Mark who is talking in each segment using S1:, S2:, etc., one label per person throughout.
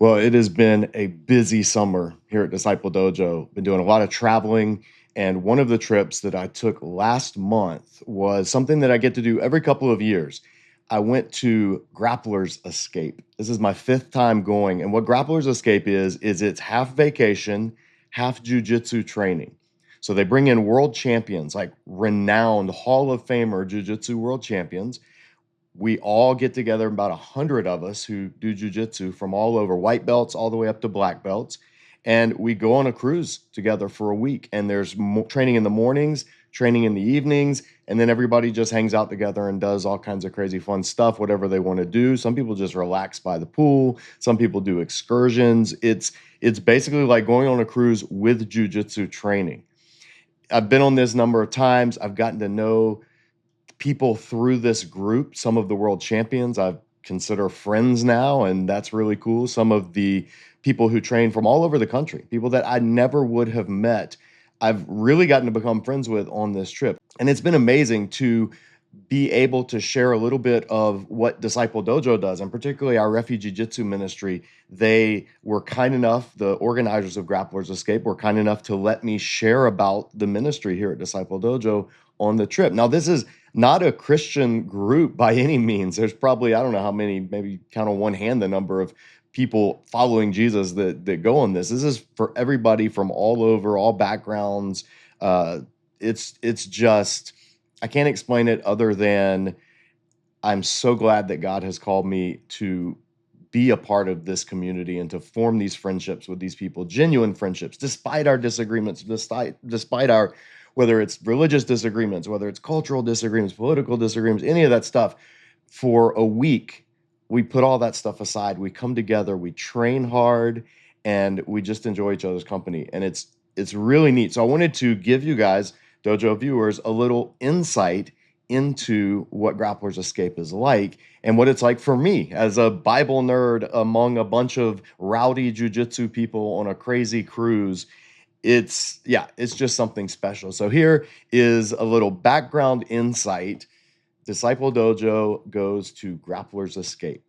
S1: Well, it has been a busy summer here at Disciple Dojo. Been doing a lot of traveling, and one of the trips that I took last month was something that I get to do every couple of years. I went to Grapplers Escape. This is my fifth time going, and what Grapplers Escape is it's half vacation, half jujitsu training. So they bring in world champions, like renowned Hall of Famer jujitsu world champions. We all get together, about 100 of us who do jujitsu from all over, white belts all the way up to black belts. And we go on a cruise together for a week. And there's training in the mornings, training in the evenings, and then everybody just hangs out together and does all kinds of crazy fun stuff, whatever they want to do. Some people just relax by the pool. Some people do excursions. It's basically like going on a cruise with jujitsu training. I've been on this number of times. I've gotten to know people through this group. Some of the world champions I consider friends now, and that's really cool. Some of the people who train from all over the country, people that I never would have met, I've really gotten to become friends with on this trip. And it's been amazing to be able to share a little bit of what Disciple Dojo does, and particularly our Refugee Jiu-Jitsu ministry. They were kind enough, the organizers of Grapplers Escape were kind enough to let me share about the ministry here at Disciple Dojo on the trip. Now, this is not a Christian group by any means. There's probably, I don't know how many, maybe count on one hand the number of people following Jesus that go on this. This is for everybody from all over, all backgrounds. It's just, I can't explain it other than I'm so glad that God has called me to be a part of this community and to form these friendships with these people, genuine friendships, despite our disagreements, despite our, whether it's religious disagreements, whether it's cultural disagreements, political disagreements, any of that stuff. For a week, we put all that stuff aside. We come together, we train hard, and we just enjoy each other's company. And it's really neat. So I wanted to give you guys, Dojo viewers, a little insight into what Grapplers Escape is like and what it's like for me as a Bible nerd among a bunch of rowdy jujitsu people on a crazy cruise. It's just something special. So here is a little background insight. Disciple Dojo goes to Grapplers Escape.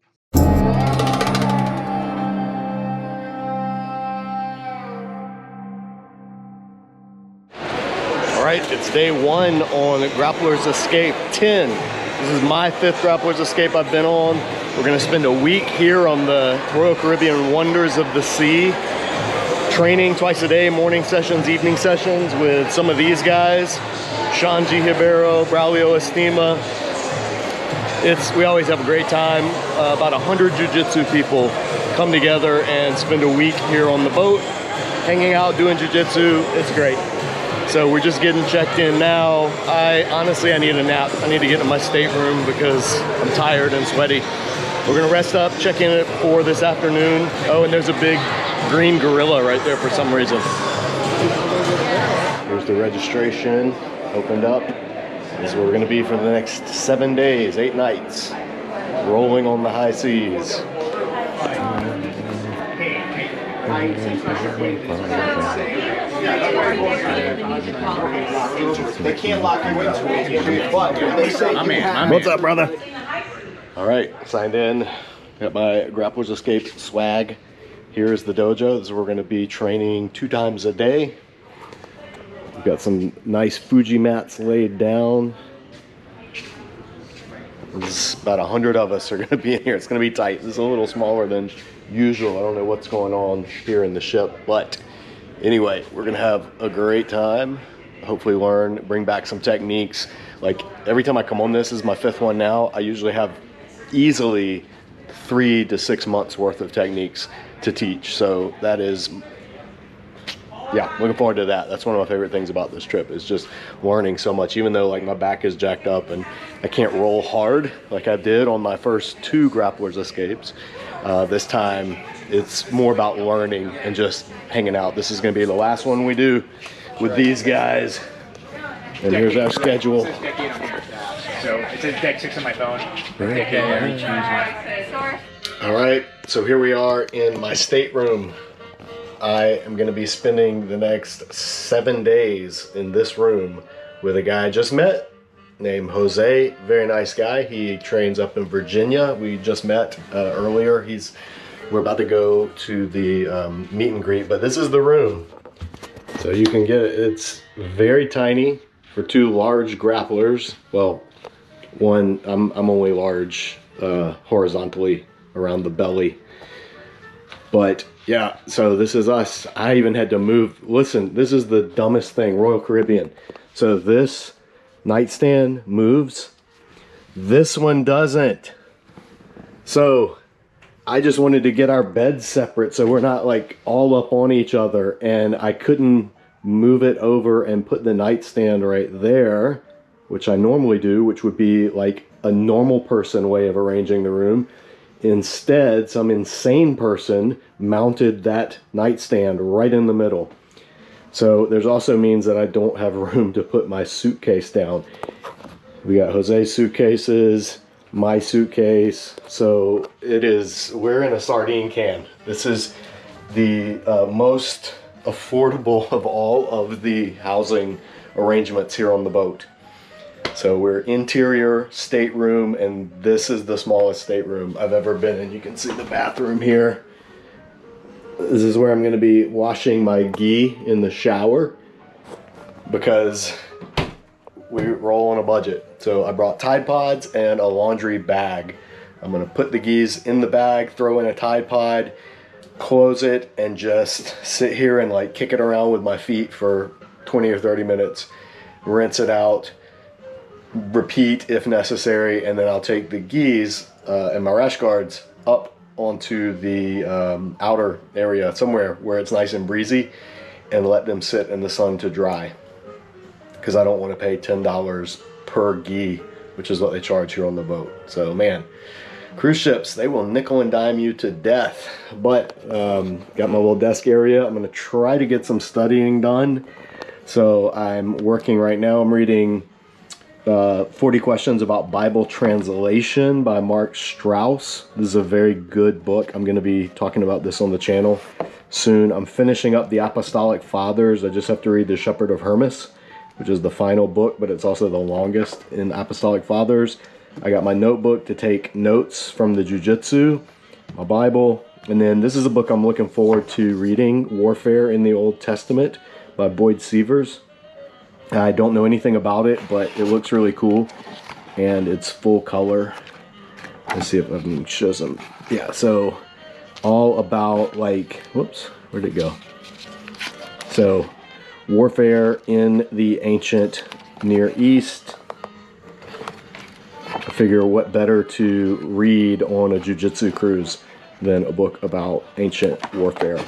S1: All right, it's day one on Grapplers Escape 10. This is my fifth Grapplers Escape I've been on. We're gonna spend a week here on the Royal Caribbean Wonders of the Sea, training twice a day, morning sessions, evening sessions with some of these guys, Shanji Hibero, Braulio Estima. We always have a great time. About 100 jiu-jitsu people come together and spend a week here on the boat, hanging out, doing jiu-jitsu. It's great. So we're just getting checked in now. Honestly, I need a nap. I need to get in my stateroom because I'm tired and sweaty. We're gonna rest up, check in at 4 this afternoon. Oh, and there's a big green gorilla right there for some reason. Here's the registration, opened up. This is where we're gonna be for the next 7 days, 8 nights, rolling on the high seas.
S2: They can't lock you into it, but they say you have.
S1: What's up, brother? All right, signed in. Got my Grapplers Escape swag. Here's the dojo. This is where we're going to be training 2 times a day. We've got some nice Fuji mats laid down. There's about 100 of us are going to be in here. It's going to be tight. This is a little smaller than usual. I don't know what's going on here in the ship, but anyway, we're going to have a great time. Hopefully learn, bring back some techniques. Like every time I come on, this is my 5th one now. I usually have easily 3 to 6 months worth of techniques to teach. So that is, looking forward to that. That's one of my favorite things about this trip is just learning so much, even though like my back is jacked up and I can't roll hard like I did on my first 2 Grapplers Escapes. This time it's more about learning and just hanging out. This is going to be the last one we do with these guys. And here's our schedule.
S3: So it says deck 6 on my phone.
S1: All right, so here we are in my stateroom. I am going to be spending the next 7 days in this room with a guy I just met named Jose. Very nice guy. He trains up in Virginia. We just met earlier. He's We're about to go to the meet and greet, but this is the room. So you can get it. It's very tiny for two large grapplers. Well, one, I'm only large horizontally around the belly. But yeah, so this is us. I even had to move. Listen, this is the dumbest thing, Royal Caribbean. So this nightstand moves. This one doesn't. So I just wanted to get our beds separate so we're not like all up on each other, and I couldn't move it over and put the nightstand right there, which I normally do, which would be like a normal person way of arranging the room. Instead, some insane person mounted that nightstand right in the middle. So there's also means that I don't have room to put my suitcase down. We got Jose's suitcases, my suitcase. So we're in a sardine can. This is the most affordable of all of the housing arrangements here on the boat. So we're interior stateroom, and this is the smallest stateroom I've ever been in. You can see the bathroom here. This is where I'm going to be washing my gi in the shower because we roll on a budget. So I brought Tide Pods and a laundry bag. I'm going to put the gis in the bag, throw in a Tide Pod, close it, and just sit here and like kick it around with my feet for 20 or 30 minutes. Rinse it out, repeat if necessary, and then I'll take the gis and my rash guards up onto the outer area somewhere where it's nice and breezy and let them sit in the sun to dry, because I don't want to pay $10 per gi, which is what they charge here on the boat. So man, cruise ships, they will nickel and dime you to death. But got my little desk area. I'm going to try to get some studying done. So I'm working right now. I'm reading 40 Questions About Bible Translation by Mark Strauss. This is a very good book. I'm going to be talking about this on the channel soon. I'm finishing up the Apostolic Fathers. I just have to read The Shepherd of Hermas, which is the final book, but it's also the longest in Apostolic Fathers. I got my notebook to take notes from the Jiu-Jitsu, my Bible, and then this is a book I'm looking forward to reading, Warfare in the Old Testament by Boyd Sievers. I don't know anything about it, but it looks really cool, and it's full color. Let's see if I can show some. Yeah, so all about like, whoops, where'd it go? So, warfare in the ancient Near East. I figure what better to read on a jiu-jitsu cruise than a book about ancient warfare.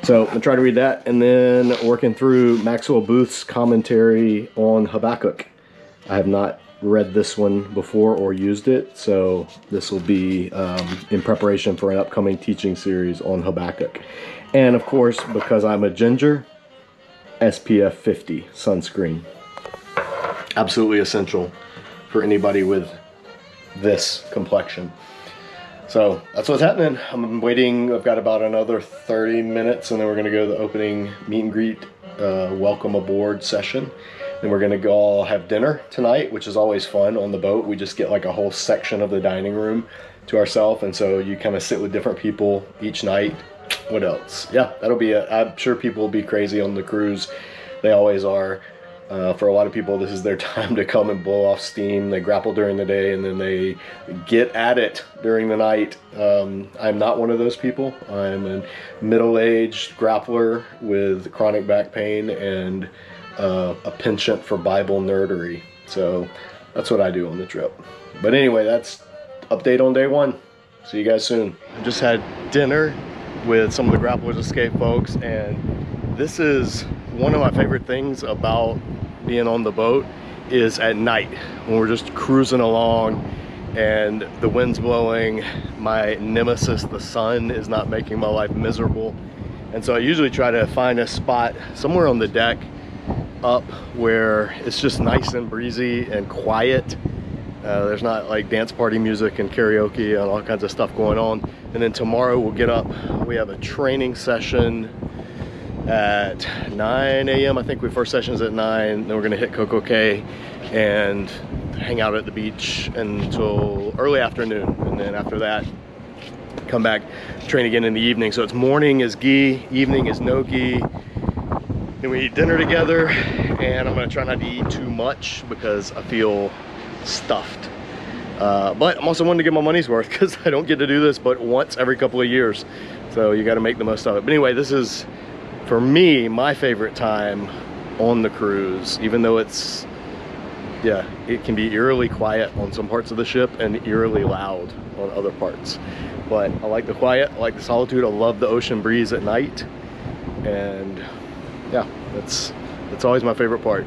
S1: So I'm going to try to read that, and then working through Maxwell Booth's commentary on Habakkuk. I have not read this one before or used it, so this will be in preparation for an upcoming teaching series on Habakkuk. And of course, because I'm a ginger, SPF 50 sunscreen. Absolutely essential for anybody with this complexion. So that's what's happening. I'm waiting. I've got about another 30 minutes, and then we're going to go to the opening meet and greet, welcome aboard session. Then we're going to go all have dinner tonight, which is always fun on the boat. We just get like a whole section of the dining room to ourselves, and so you kind of sit with different people each night. What else? Yeah, that'll be I'm sure people will be crazy on the cruise. They always are. For a lot of people, this is their time to come and blow off steam. They grapple during the day, and then they get at it during the night. I'm not one of those people. I'm a middle-aged grappler with chronic back pain and a penchant for Bible nerdery. So that's what I do on the trip. But anyway, that's update on day one. See you guys soon. I just had dinner with some of the Grapplers Escape folks, and this is one of my favorite things about being on the boat is at night when we're just cruising along and the wind's blowing. My nemesis, the sun, is not making my life miserable, and so I usually try to find a spot somewhere on the deck up where it's just nice and breezy and quiet. There's not like dance party music and karaoke and all kinds of stuff going on. And then tomorrow we'll get up. We have a training session at 9 a.m. I think we first session's at 9. Then we're gonna hit Coco Cay and hang out at the beach until early afternoon. And then after that, come back, train again in the evening. So it's morning is gi, evening is no gi. Then we eat dinner together, and I'm gonna try not to eat too much because I feel stuffed. But I'm also wanting to get my money's worth because I don't get to do this but once every couple of years. So you gotta make the most of it. But anyway, this is, for me, my favorite time on the cruise, even though it's, yeah, it can be eerily quiet on some parts of the ship and eerily loud on other parts. But I like the quiet, I like the solitude, I love the ocean breeze at night. And yeah, that's always my favorite part.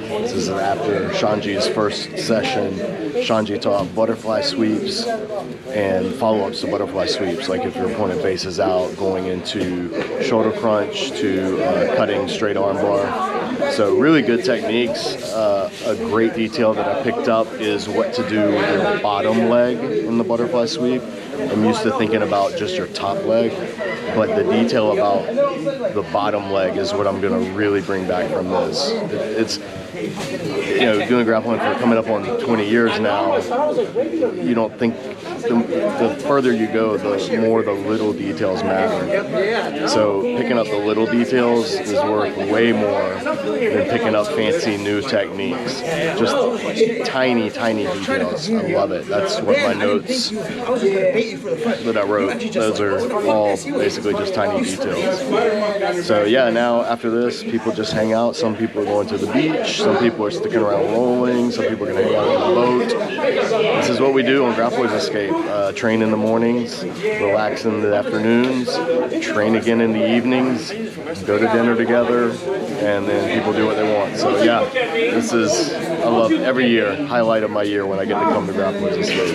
S1: This is after Shanji's first session. Shanji taught butterfly sweeps and follow-ups to butterfly sweeps, like if your opponent bases out, going into shoulder crunch to cutting straight arm bar. So really good techniques. A great detail that I picked up is what to do with your bottom leg in the butterfly sweep. I'm used to thinking about just your top leg, but the detail about the bottom leg is what I'm gonna really bring back from this. It's, you know, doing grappling for coming up on 20 years now, you don't think, the further you go, the more the little details matter. So picking up the little details is worth way more than picking up fancy new techniques. Just tiny, tiny details. I love it. That's what my notes that I wrote, those are all basically just tiny details. So yeah, now after this, people just hang out. Some people are going to the beach, some people are sticking around rolling, some people are gonna hang out on the boat. This is what we do on Grapplers Escape. Train in the mornings, relax in the afternoons, train again in the evenings, go to dinner together, and then people do what they want. So yeah, this is, I love every year, highlight of my year when I get to come to Grapplers Escape.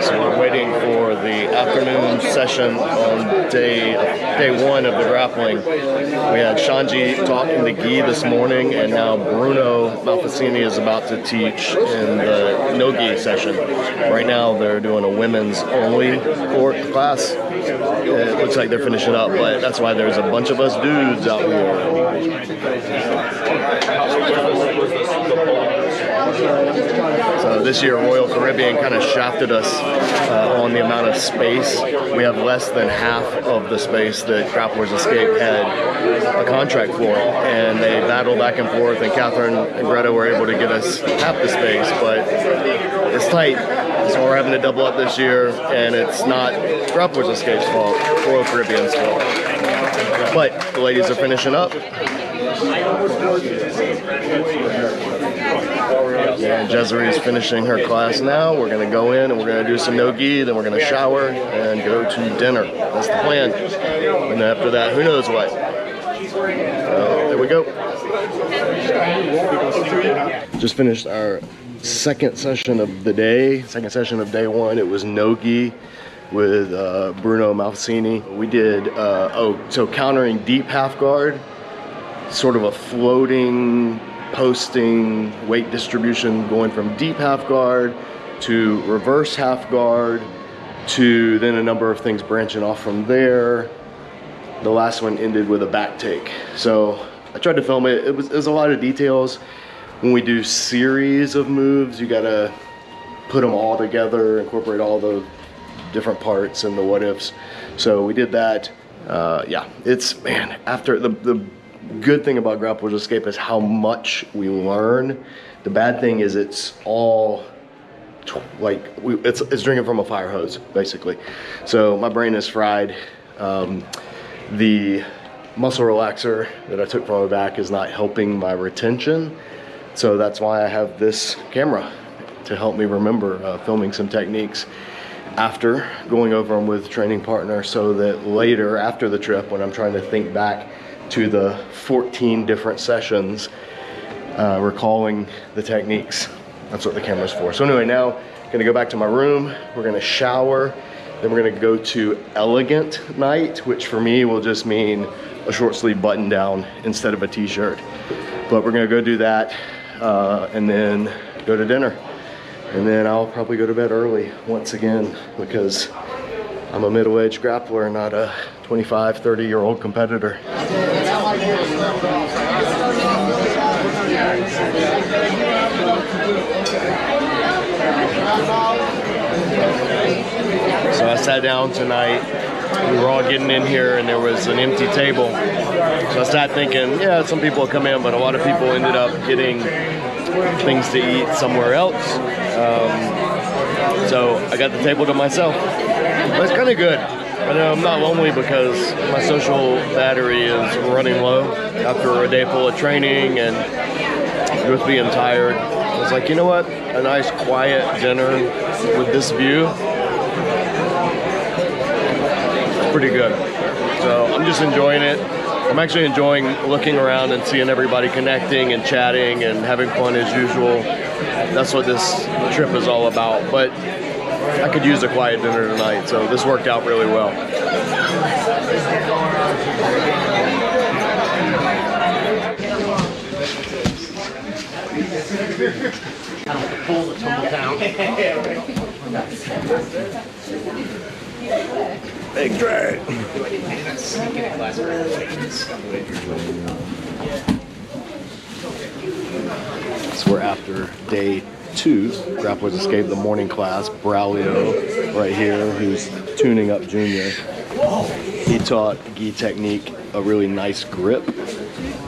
S1: So we're waiting for the afternoon session on day one of the grappling. We had Shanji talking to Gi this morning, and now Bruno Malfacini is about to teach in the no-gi session. Right now they're doing a women's only class. It looks like they're finishing up, but that's why there's a bunch of us dudes out here. So this year Royal Caribbean kind of shafted us on the amount of space. We have less than half of the space that Grapplers Escape had a contract for, and they battled back and forth, and Catherine and Greta were able to get us half the space, but it's tight. So we're having to double up this year, and it's not Grapplers Escape's fault, Royal Caribbean's fault. But the ladies are finishing up. And Jezree's finishing her class now. We're going to go in and we're going to do some no-gi, then we're going to shower and go to dinner. That's the plan. And after that, who knows what. There we go. Just finished our second session of the day, second session of day one. It was no-gi with Bruno Malfacini. We did, so countering deep half guard, sort of a floating posting weight distribution, going from deep half guard to reverse half guard to then a number of things branching off from there. The last one ended with a back take. So I tried to film it. It was a lot of details. When we do series of moves, you gotta put them all together, incorporate all the different parts and the what ifs. So we did that. Yeah, it's, man, after the good thing about Grapplers Escape is how much we learn. The bad thing is it's all like it's drinking from a fire hose basically. So my brain is fried. The muscle relaxer that I took from my back is not helping my retention. So that's why I have this camera to help me remember filming some techniques after going over them with a training partner, so that later after the trip, when I'm trying to think back to the 14 different sessions, recalling the techniques. That's what the camera's for. So anyway, now gonna go back to my room. We're gonna shower. Then we're gonna go to elegant night, which for me will just mean a short sleeve button down instead of a t-shirt. But we're gonna go do that and then go to dinner. And then I'll probably go to bed early once again because I'm a middle-aged grappler, not a 25, 30-year-old competitor. So I sat down tonight. We were all getting in here and there was an empty table. So I sat thinking, yeah, some people will come in, but a lot of people ended up getting things to eat somewhere else. So I got the table to myself. But it's kind of good. I know I'm not lonely because my social battery is running low after a day full of training and just being tired. I was like, you know what? A nice quiet dinner with this view. It's pretty good. So I'm just enjoying it. I'm actually enjoying looking around and seeing everybody connecting and chatting and having fun as usual. That's what this trip is all about. But I could use a quiet dinner tonight, so this worked out really well. Big drag. So we're after day 2, Grapplers Escape, the morning class. Braulio right here, who's tuning up Junior. He taught gi technique, a really nice grip,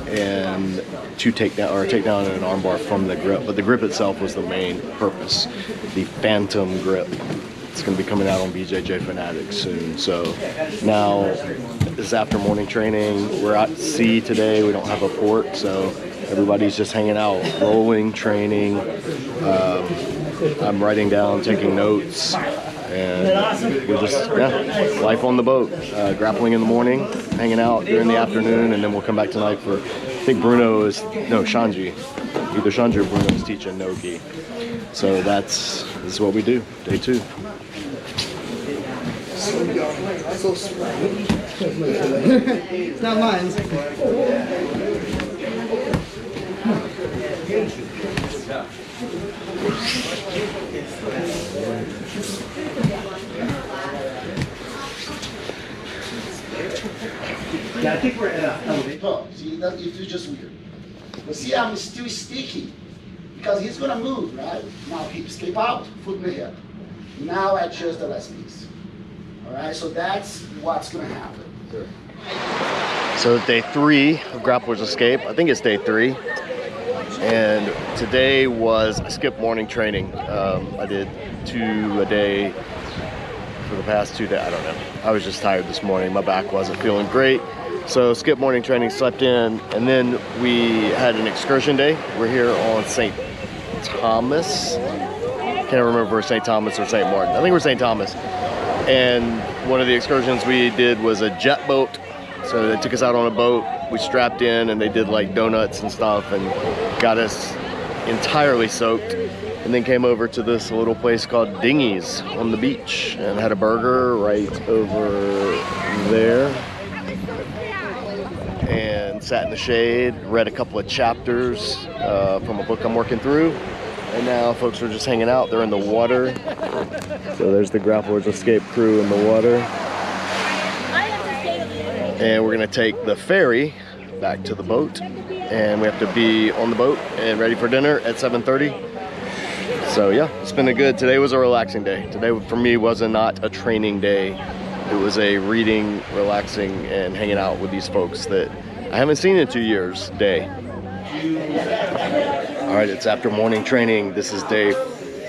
S1: and to take down and an armbar from the grip. But the grip itself was the main purpose, the phantom grip. It's going to be coming out on BJJ Fanatics soon. So now this after morning training, we're at sea today. We don't have a port, so everybody's just hanging out, rolling, training. I'm writing down, taking notes, and we're just, life on the boat. Grappling in the morning, hanging out during the afternoon, and then we'll come back tonight for, I think Shanji. Either Shanji or Bruno is teaching no-gi. So this is what we do, day 2.
S4: It's not mine.
S2: Yeah, I think we're at a elevator. See, it's just weird. But see, I'm still sticky because he's gonna move, right? Now he escape out, foot in the hip. Now adjust the last piece. All right, so that's what's gonna happen.
S1: Sure. So day 3 of Grapplers Escape. I think it's day 3. And today was skip morning training. I did 2 a day for the past 2 days. I don't know. I was just tired this morning. My back wasn't feeling great. So skip morning training, slept in, and then we had an excursion day. We're here on St. Thomas. Can't remember if we're St. Thomas or St. Martin. I think we're St. Thomas. And one of the excursions we did was a jet boat. So they took us out on a boat. We strapped in and they did like donuts and stuff and got us entirely soaked. And then came over to this little place called Dingy's on the beach and had a burger right over there. And sat in the shade, read a couple of chapters from a book I'm working through. And now folks are just hanging out. They're in the water. So there's the Grapplers Escape crew in the water. And we're gonna take the ferry back to the boat. And we have to be on the boat and ready for dinner at 7:30. So yeah, it's been today was a relaxing day. Today for me was not a training day. It was a reading, relaxing, and hanging out with these folks that I haven't seen in 2 years day. All right, it's after morning training. This is day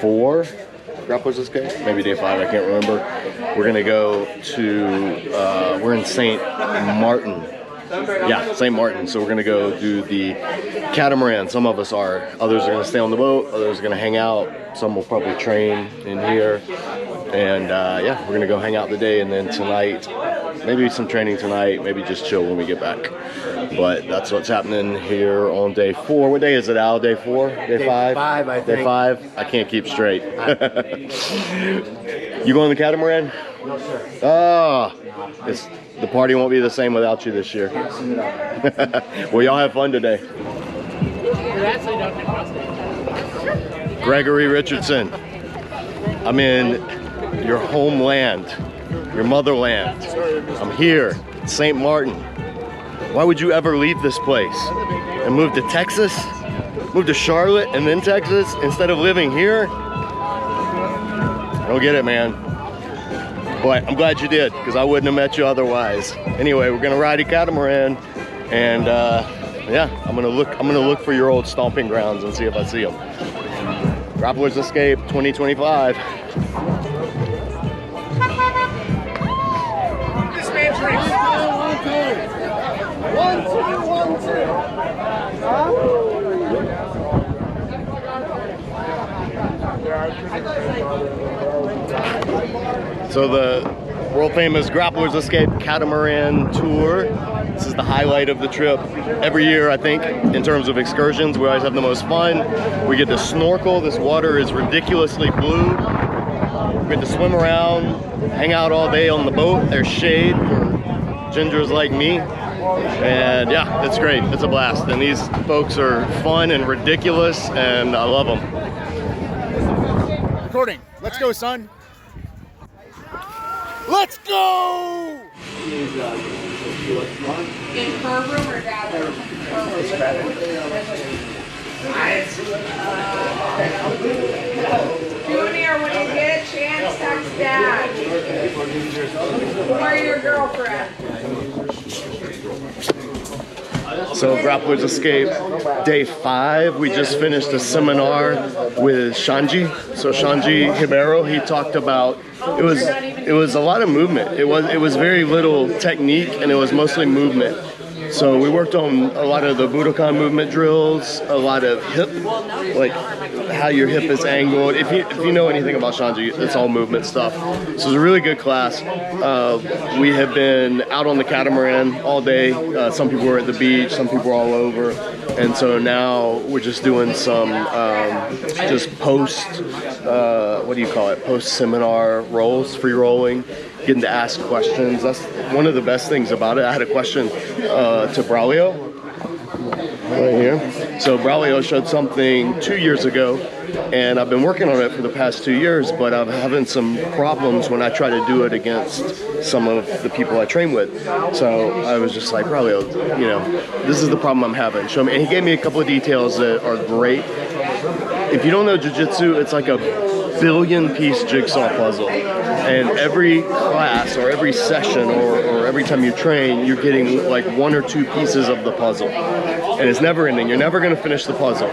S1: 4, Grapplers Escape, maybe day 5, I can't remember. We're gonna go to, we're in St. Martin. Yeah, St. Martin. So we're gonna go do the catamaran. Some of us are. Others are gonna stay on the boat. Others are gonna hang out. Some will probably train in here. And yeah, we're gonna go hang out the day, and then tonight Maybe some training tonight, maybe just chill when we get back. But that's what's happening here on day 4. What day is it, Al? Day 4? Day 5?
S3: 5, I think.
S1: Day 5? I can't keep straight. You going to the catamaran?
S3: No, sir.
S1: Oh, the party won't be the same without you this year. Well, y'all have fun today. Gregory Richardson, I'm in your homeland, your motherland. I'm here, St. Martin. Why would you ever leave this place and move to Texas? Move to Charlotte and then Texas instead of living here? I don't get it, man. But I'm glad you did, because I wouldn't have met you otherwise. Anyway, we're gonna ride a catamaran, and yeah, I'm gonna look for your old stomping grounds and see if I see them. Grapplers Escape 2025.
S3: This man's drinks.
S4: 1, 2, 1, 2.
S1: So the world famous Grapplers Escape Catamaran Tour. This is the highlight of the trip. Every year, I think, in terms of excursions, we always have the most fun. We get to snorkel. This water is ridiculously blue. We get to swim around, hang out all day on the boat. There's shade for gingers like me. And yeah, it's great. It's a blast. And these folks are fun and ridiculous, and I love them.
S3: Recording. Let's go, son. Let's go!
S5: In her room or dad's room? Junior, when you get a chance, text Dad. Or your girlfriend.
S1: So Grapplers Escape, day 5. We just finished a seminar with Shanji. So Shanji Hibero, he talked about, it was a lot of movement. It was very little technique, and it was mostly movement. So we worked on a lot of the Budokan movement drills, a lot of hip, like how your hip is angled. If you know anything about Shanji, it's all movement stuff. So it was a really good class. We have been out on the catamaran all day. Some people were at the beach, some people were all over. And so now we're just doing some just post-seminar rolls, free rolling, getting to ask questions. That's one of the best things about it. I had a question to Braulio right here. So Braulio showed something 2 years ago, and I've been working on it for the past 2 years, but I'm having some problems when I try to do it against some of the people I train with. So I was just like, Braulio, you know, this is the problem I'm having. Show me. And he gave me a couple of details that are great. If you don't know Jiu-Jitsu, it's like a billion-piece jigsaw puzzle. And every class or every session or every time you train, you're getting like 1 or 2 pieces of the puzzle. And it's never ending. You're never going to finish the puzzle.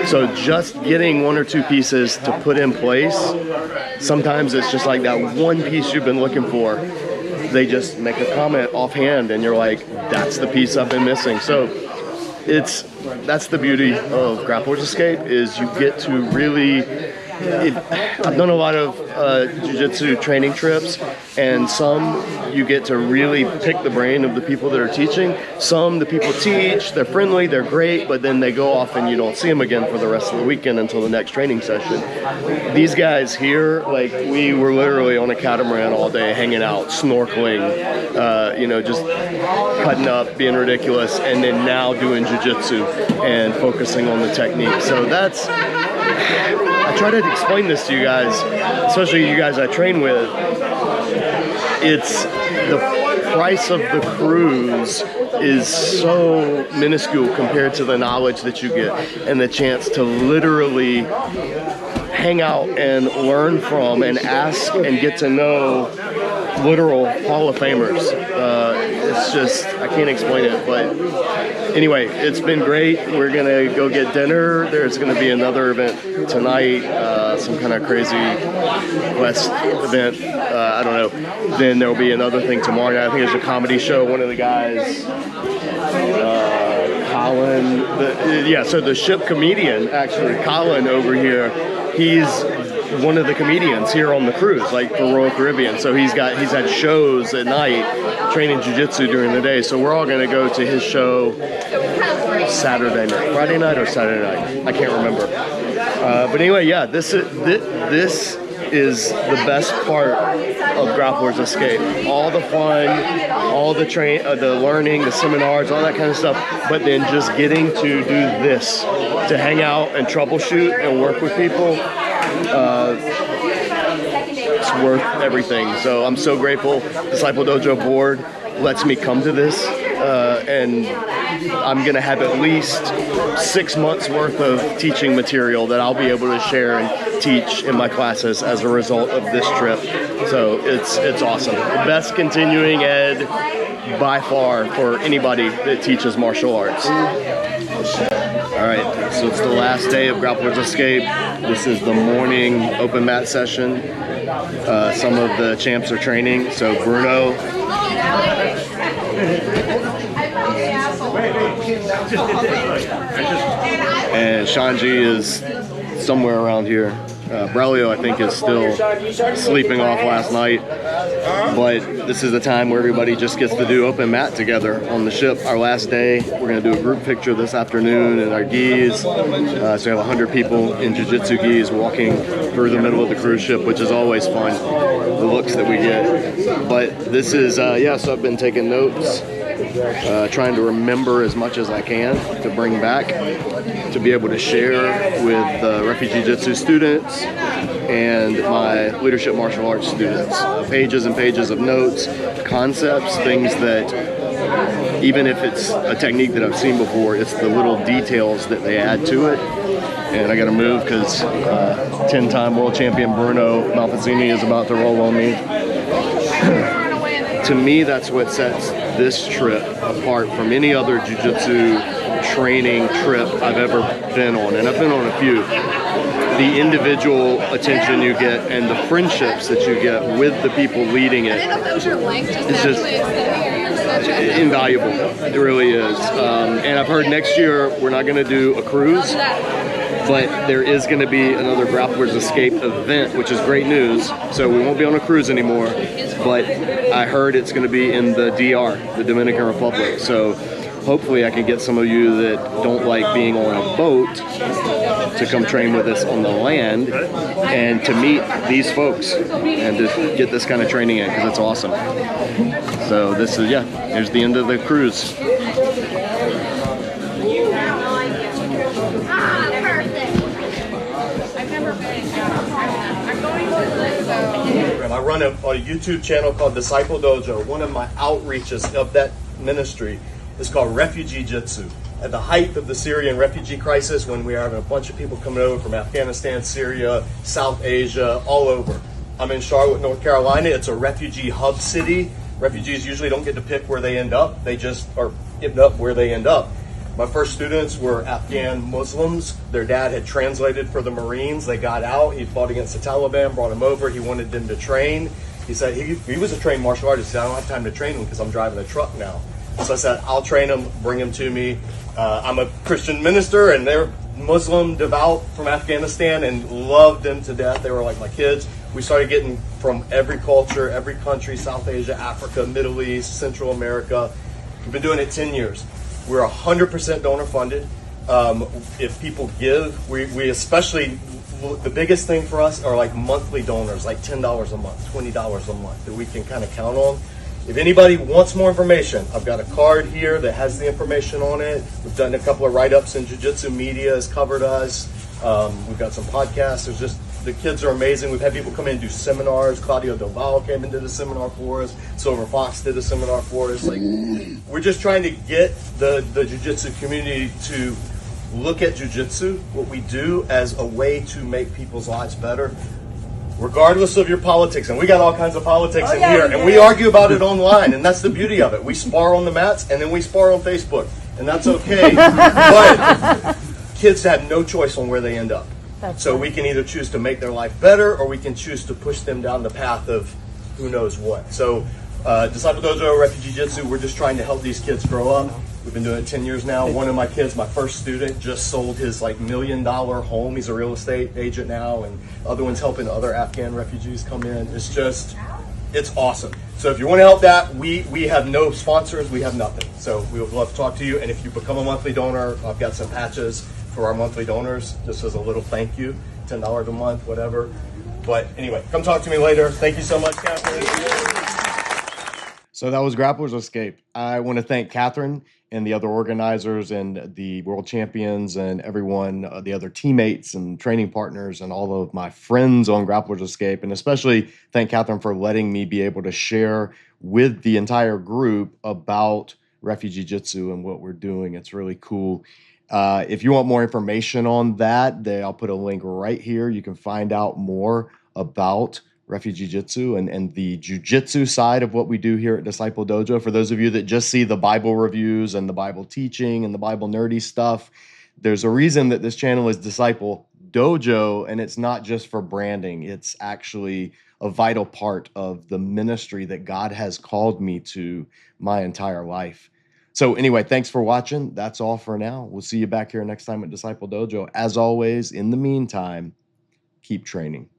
S1: So just getting 1 or 2 pieces to put in place, sometimes it's just like that one piece you've been looking for. They just make a comment offhand and you're like, that's the piece I've been missing. So that's the beauty of Grapplers Escape, is you get to really, I've done a lot of jiu-jitsu training trips, and some you get to really pick the brain of the people that are teaching. Some the people teach, they're friendly, they're great, but then they go off and you don't see them again for the rest of the weekend until the next training session. These guys here, like, we were literally on a catamaran all day, hanging out, snorkeling, you know, just cutting up, being ridiculous, and then now doing jiu-jitsu and focusing on the technique. So that's, I try to explain this to you guys, especially you guys I train with. It's the price of the cruise is so minuscule compared to the knowledge that you get and the chance to literally hang out and learn from and ask and get to know literal Hall of Famers. It's just, I can't explain it, but anyway, it's been great. We're gonna go get dinner. There's gonna be another event tonight, some kind of crazy Quest event. I don't know. Then there'll be another thing tomorrow night. I think there's a comedy show. One of the guys, Colin, so the ship comedian, actually, Colin over here, he's one of the comedians here on the cruise, like for Royal Caribbean. So he's had shows at night training jiu-jitsu during the day, so we're all going to go to his show Saturday night, Friday night or Saturday night. I can't remember. But anyway, yeah, this is the best part of Grapplers Escape. All the fun, all the the learning, the seminars, all that kind of stuff. But then just getting to do this, to hang out and troubleshoot and work with people. It's worth everything. So I'm so grateful. DiscipleDojo board lets me come to this, and I'm gonna have at least 6 months worth of teaching material that I'll be able to share and teach in my classes as a result of this trip. So it's awesome. The best continuing ed by far for anybody that teaches martial arts. All right, so it's the last day of Grapplers Escape. This is the morning open mat session. Some of the champs are training. So Bruno. And Shanji is somewhere around here. Braulio, I think, is still sleeping off last night. But this is the time where everybody just gets to do open mat together on the ship. Our last day, we're going to do a group picture this afternoon in our gis. So we have 100 people in jiu-jitsu gis walking through the middle of the cruise ship, which is always fun, the looks that we get. But this is, yeah, so I've been taking notes. Trying to remember as much as I can to bring back, to be able to share with refugee jiu-jitsu students and my leadership martial arts students. Pages and pages of notes, concepts, things that even if it's a technique that I've seen before, it's the little details that they add to it. And I got to move because 10-time world champion Bruno Malfazzini is about to roll on me. To me, that's what sets this trip apart from any other jiu-jitsu training trip I've ever been on, and I've been on a few. The individual attention you get and the friendships that you get with the people leading it is just invaluable. It really is. And I've heard next year we're not going to do a cruise, but there is going to be another Grapplers Escape event, which is great news. So we won't be on a cruise anymore, but I heard it's going to be in the DR, the Dominican Republic. So hopefully I can get some of you that don't like being on a boat to come train with us on the land and to meet these folks and to get this kind of training in, because it's awesome. So this is, yeah, here's the end of the cruise. I run a YouTube channel called DiscipleDojo. One of my outreaches of that ministry is called Refugee Jiu-Jitsu. At the height of the Syrian refugee crisis, when we were having a bunch of people coming over from Afghanistan, Syria, South Asia, all over. I'm in Charlotte, North Carolina. It's a refugee hub city. Refugees usually don't get to pick where they end up. They just are ended up where they end up. My first students were Afghan Muslims. Their dad had translated for the Marines. They got out. He fought against the Taliban, brought them over. He wanted them to train. He said he was a trained martial artist. He said, I don't have time to train them because I'm driving a truck now. So I said, I'll train them, bring them to me. I'm a Christian minister, and they're Muslim, devout from Afghanistan, and loved them to death. They were like my kids. We started getting from every culture, every country, South Asia, Africa, Middle East, Central America. We've been doing it 10 years. We're 100% donor funded. If people give, we especially, the biggest thing for us are like monthly donors, like $10 a month, $20 a month that we can kind of count on. If anybody wants more information, I've got a card here that has the information on it. We've done a couple of write-ups in Jiu-Jitsu media has covered us. We've got some podcasts. There's just, the kids are amazing. We've had people come in and do seminars. Claudio Del Valle came and did a seminar for us. Silver Fox did a seminar for us. Like, we're just trying to get the Jiu-Jitsu community to look at Jiu-Jitsu, what we do, as a way to make people's lives better, regardless of your politics. And we got all kinds of politics in here, and we argue about it online, and that's the beauty of it. We spar on the mats, and then we spar on Facebook, and that's okay. But kids have no choice on where they end up. So we can either choose to make their life better, or we can choose to push them down the path of who knows what. So DiscipleDojo, Refugee Jiu-Jitsu, we're just trying to help these kids grow up. We've been doing it 10 years now. One of my kids, my first student, just sold his like $1 million home. He's a real estate agent now, and other ones helping other Afghan refugees come in. It's just, It's awesome. So if you want to help that, we have no sponsors, we have nothing. So we would love to talk to you. And if you become a monthly donor, I've got some patches for our monthly donors, just as a little thank you, $10 a month, whatever. But anyway, come talk to me later. Thank you so much, Catherine. So that was Grapplers Escape. I want to thank Catherine and the other organizers and the world champions and everyone, the other teammates and training partners and all of my friends on Grapplers Escape. And especially thank Catherine for letting me be able to share with the entire group about Refugee Jiu-Jitsu and what we're doing. It's really cool. If you want more information on that, I'll put a link right here. You can find out more about Refugee Jiu-Jitsu and the Jiu-Jitsu side of what we do here at Disciple Dojo. For those of you that just see the Bible reviews and the Bible teaching and the Bible nerdy stuff, there's a reason that this channel is Disciple Dojo, and it's not just for branding. It's actually a vital part of the ministry that God has called me to my entire life. So anyway, thanks for watching. That's all for now. We'll see you back here next time at Disciple Dojo. As always, in the meantime, keep training.